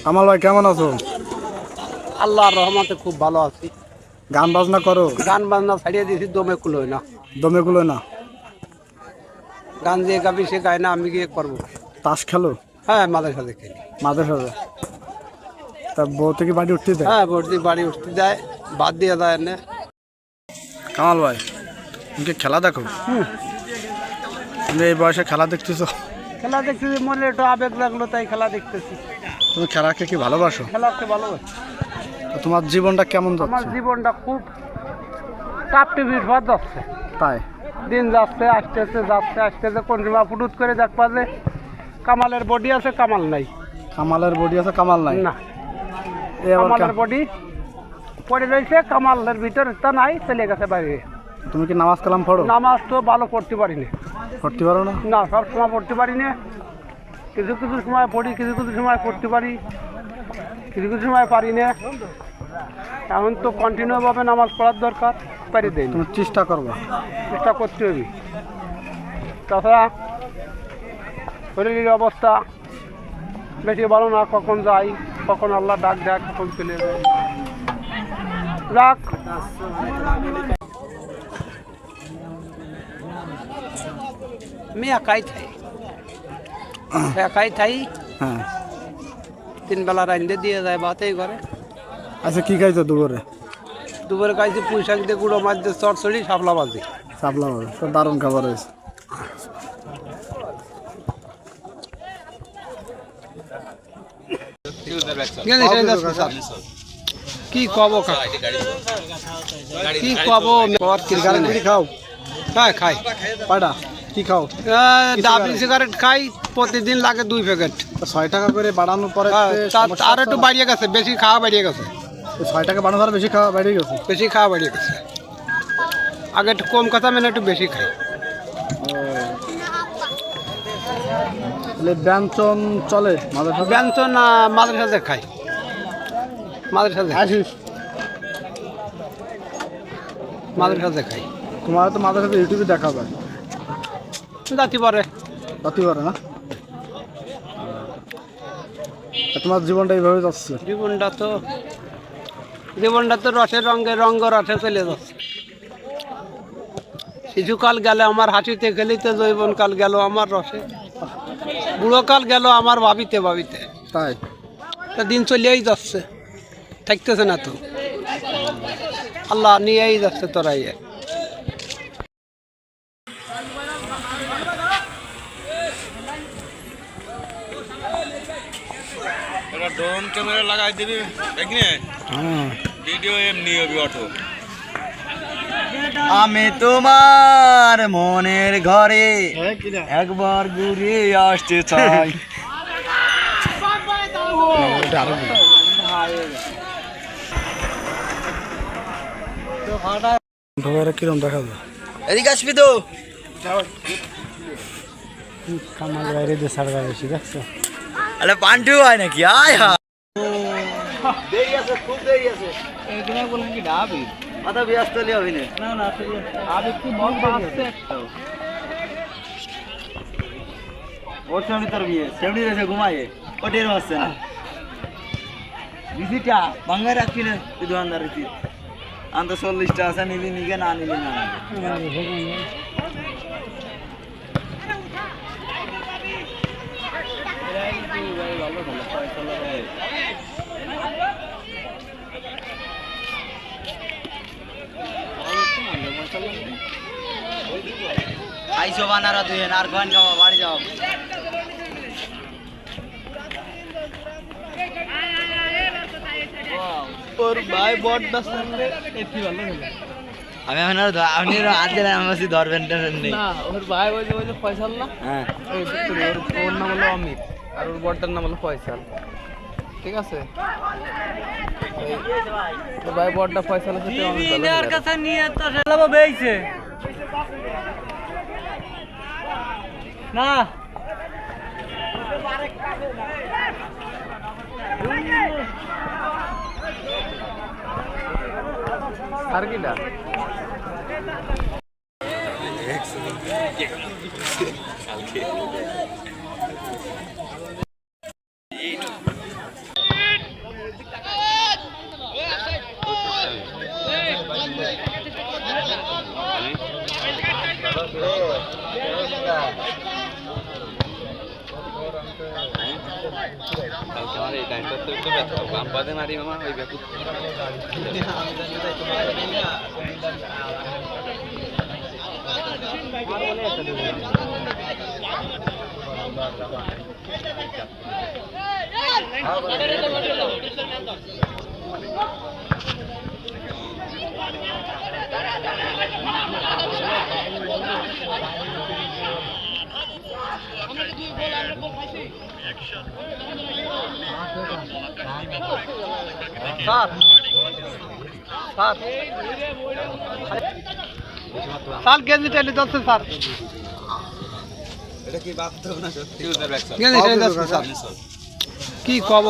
কামাল ভাই কেমন আছো? আল্লাহর রহমতে খুব ভালো আছি। গান বাজনা করো? গান বাজনা ছাড়িয়ে দিয়েছি, দমে কুলোয় না। দমে গুলো না? গান যে গাবি সে গায় না, আমি গিয়ে করবো। তাস খেলো? হ্যাঁ, মাঝে সাথে খেলি। মাঝে সাথে? তা বউ থেকে বাড়ি উঠতে দেয়? হ্যাঁ, ভর্তি বাড়ি উঠতে দেয়, বাদ দিয়ে দেয় না। কামাল ভাই তুমি খেলা দেখো? তুমি এই বয়সে খেলা দেখতেছো? খেলা দেখতেছি, মনে একটু আবেগ লাগলো তাই খেলা দেখতেছি। তুমি খেলাকে কি ভালোবাসো? খেলাকে ভালোবাসি। তো তোমার জীবনটা কেমন আমার যাচ্ছে? জীবনটা খুব টাপ টিভির ভাত যাচ্ছে। তাই? দিন যাচ্ছে, আসতেছে যাচ্ছে আসতেছে, কোন সময় ফুটুত করে দেখবা যে কামালের বডি আছে, কামাল নাই। কামালের বডি আছে, কামাল নাই? না, এই আবার কামালের বডি পড়ে রয়েছে, কামালের ভিতরে তা নাই, চলে গেছে বাইরে। তুমি কি নামাজ কালাম পড়ো? নামাজ তো ভালো পড়তে পারি না। পড়তে পারো না? না, সব সময় পড়তে পারি না। কিছু কিছু সময় পড়ি, কিছু কিছু সময় পড়তে পারি, কিছু কিছু সময় পারি না। এখন তো কন্টিনিউ ভাবে নামাজ পড়ার দরকার, পারি দেয় তুমি চেষ্টা করবা? চেষ্টা করতে হবে। তাছাড়া শরীরের অবস্থা বেশি ভালো না, কখন যাই, কখন আল্লাহ ডাক দেয়, কখন চলে যায়। যাক, আমি একাই থাই। হ্যাঁ। 3 বেলা রান্ধে দিয়ে যায় বাতেই করে। আচ্ছা কি খাইছো দুপুরে? দুপুরে খাইছি পুঁই শাক দিয়ে, গুঁড়ো মাছ দিয়ে চটচড়ি, শাপলা বাজি। চাপলা মাছ তো দারুণ খাবার হয়েছে। কি কব কি কব? সিগারেট খাও? হ্যাঁ, খাই। কয়টা? কি খাও? ডাবলি সিগারেট খাই, প্রতিদিন লাগে 2 প্যাকেট। 6 টাকা করে বাড়ানোর পরে আর একটু বাড়িয়ে গেছে, বেশি খাওয়া বাড়িয়ে গেছে। 6 টাকা বাড়ানোর পরে বেশি খাওয়া বেড়ে গেছে? বেশি খাওয়া বাড়িয়ে গেছে। আগে একটু কম কথা মানে একটু বেশি খাই। ব্যঞ্জন চলে মাঝে সাথে? ব্যঞ্জন মাঝের সাথে খাই, মাঝের সাথে খাই। তোমার তো মাঝে সাথে ইউটিউবে দেখা যায়? যাতে পারে না? তোমার জীবনটা এইভাবে যাচ্ছে? জীবনটা তো রসে রঙ্গ রসে চলে যাচ্ছে। শিশুকাল গেল আমার হাসিতে খেলিতে, যৌবনকাল গেল আমার রসে, বুড়োকাল গেল আমার ভাবিতে। তাই? তা দিন চলিয়েই যাচ্ছে, থাকতেছে না তো, আল্লাহ নিয়েই যাচ্ছে তোরাই। ড্রোন ক্যামেরা লাগাই দিবি, ভিডিও এমনি হবে অটো। আমি তোমার মনের ঘরে একবার ঘুরে আসতে চাই। কিরম দেখা যায়? এদিকে আসবি তো। কামাল বাইরে দিয়ে সারগা বেশি দেখছো? আরে পান্টু হয় নাকি? আয় হা মাথা ব্যস্ত হবে ওর সামনে তোর বিয়ে সেমনি রয়েছে ঘুমাইয়ে ওটের মারছে না বিসিটা ভাঙ্গায় রাখবি না তুই দোকানদার রয়েছি। আন্ত 40টা আছে, নিবি নিগে, না নিবি না। আইসো বানারা তুই আর গান গাওয়া বাড়ি যাও। ওর ভাই বড়টা শুনলে এটি ভালো হলো। আমি এখন আপনি আজকে আমার ধরবেন নেই না, ওর ভাই বলছে ফয়সাল না? হ্যাঁ, ওর নাম হলো অমিত আর ওর বড়টার নাম হলো ফয়সাল। ঠিক আছে, ওর ভাই বড়টা ফয়সালের সাথে অমিত কাছে নিয়ে তো খেলাবো বেইছে না। আর কিটা কালকে স্যার গেঞ্জি টেনে যাচ্ছে স্যার গেঞ্জি টেনে যাচ্ছে স্যার কি কব